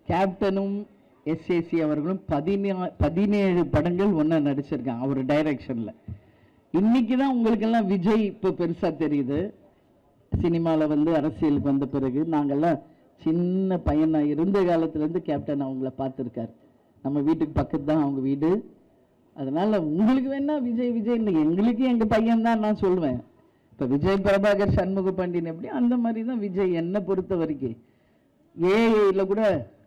கேப்டனும் SAC அவர்களும் 17 படங்கள் ஒன்றா நடிச்சிருக்காங்க அவர் டைரக்ஷனில். இன்னைக்கு தான் உங்களுக்கெல்லாம் விஜய் இப்போ பெருசாக தெரியுது. சினிமாவில் வந்து அரசியலுக்கு வந்த பிறகு நாங்கள்லாம் சின்ன பையனாக இருந்த காலத்துலேருந்து கேப்டன் அவங்கள பார்த்துருக்காரு. நம்ம வீட்டுக்கு பக்கத்து தான் அவங்க வீடு. அதனால் உங்களுக்கு வேணா விஜய் இல்லை, எங்களுக்கு எங்கள் பையன்தான் நான் சொல்லுவேன். இப்போ விஜய் பிரபாகர் சண்முக பாண்டியன் எப்படி அந்த மாதிரி தான் விஜய். என்னை பொறுத்த வரைக்கும் ஏஐயில் கூட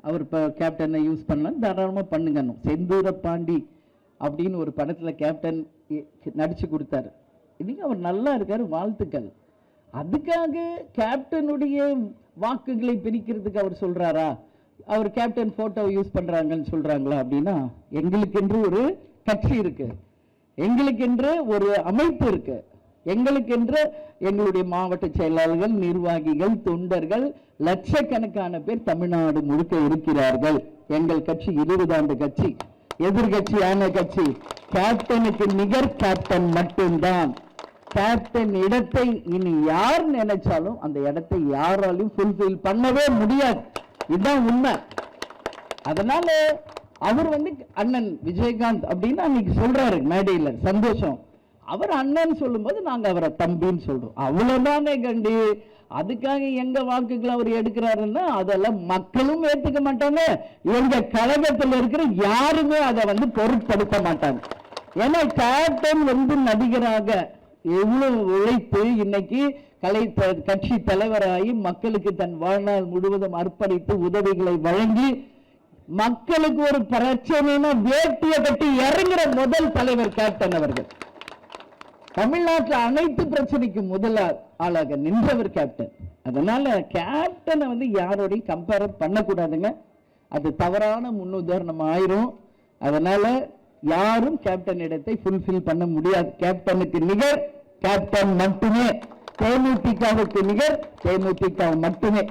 அவர் இப்போ கேப்டனை யூஸ் பண்ணலாம், தாராளமாக பண்ணுங்கணும். செந்தூர பாண்டி அப்படின்னு ஒரு படத்தில் கேப்டன் நடித்து கொடுத்தாரு. இன்றைக்கி அவர் நல்லா இருக்கார், வாழ்த்துக்கள். அதுக்காக கேப்டனுடைய வாக்குகளை பிரிக்கிறதுக்கு அவர் சொல்கிறாரா? அவர் கேப்டன் ஃபோட்டோ யூஸ் பண்ணுறாங்கன்னு சொல்கிறாங்களா? அப்படின்னா எங்களுக்கென்று ஒரு கட்சி இருக்கு, எங்களுக்கென்று ஒரு அமைப்பு இருக்கு, எங்களுக்கென்று எங்களுடைய மாவட்ட செயலாளர்கள், நிர்வாகிகள், தொண்டர்கள் லட்சக்கணக்கான பேர் தமிழ்நாடு முழுக்க இருக்கிறார்கள். எங்கள் கட்சி 20 ஆண்டு கட்சி, எதிர்கட்சியான கட்சி. கேப்டனுக்கு நிகர் கேப்டன் மட்டும்தான். கேப்டன் இடத்தை இனி யார் நினைச்சாலும் அந்த இடத்தை யாராலையும் ஃபுல்ஃபில் பண்ணவே முடியாது. இதுதான் உண்மை. அதனால அவர் வந்து அண்ணன் விஜயகாந்த் அப்படின்னு அன்னைக்கு சொல்றாரு மேடையில், சந்தோஷம். அவர் அண்ணன் சொல்லும்போது நாங்கள் அவரை தம்பின்னு சொல்றோம், அவ்வளவுதானே கண்டி. அதுக்காக எங்க வாக்குகளை அவர் எடுக்கிறாருன்னா அதெல்லாம் மக்களும் ஏற்றுக்க மாட்டாங்க, எங்க கழகத்தில் இருக்கிற யாருமே அதை வந்து பொருட்படுத்த மாட்டாங்க. ஏன்னா கேப்டன் வந்து நடிகராக எவ்வளவு உழைத்து இன்னைக்கு கட்சி தலைவராகி மக்களுக்கு தன் வாழ்நாள் முழுவதும் அர்ப்பணித்து உதவிகளை வழங்கி மக்களுக்கு ஒரு பிரச்சனைனா வேட்டியை கட்டி இறங்குற முதல் தலைவர் கேப்டன் அவர்கள். தமிழ்நாட்டில் அனைத்து பிரச்சனைக்கு முதல் ஆளாக நின்றவர் கேப்டன். அதனால கேப்டனை வந்து யாரோடையும் கம்பேர் பண்ணக்கூடாதுங்க, அது தவறான முன்னுதாரணம் ஆயிரும். அதனால யாரும் கேப்டன் இடத்தை ஃபுல்ஃபில் பண்ண முடியாது. கேப்டனுக்கு நிகர் கேப்டன் மட்டுமே, தேமுதிகவுக்கு நிகர் தேமுதிக மட்டுமே.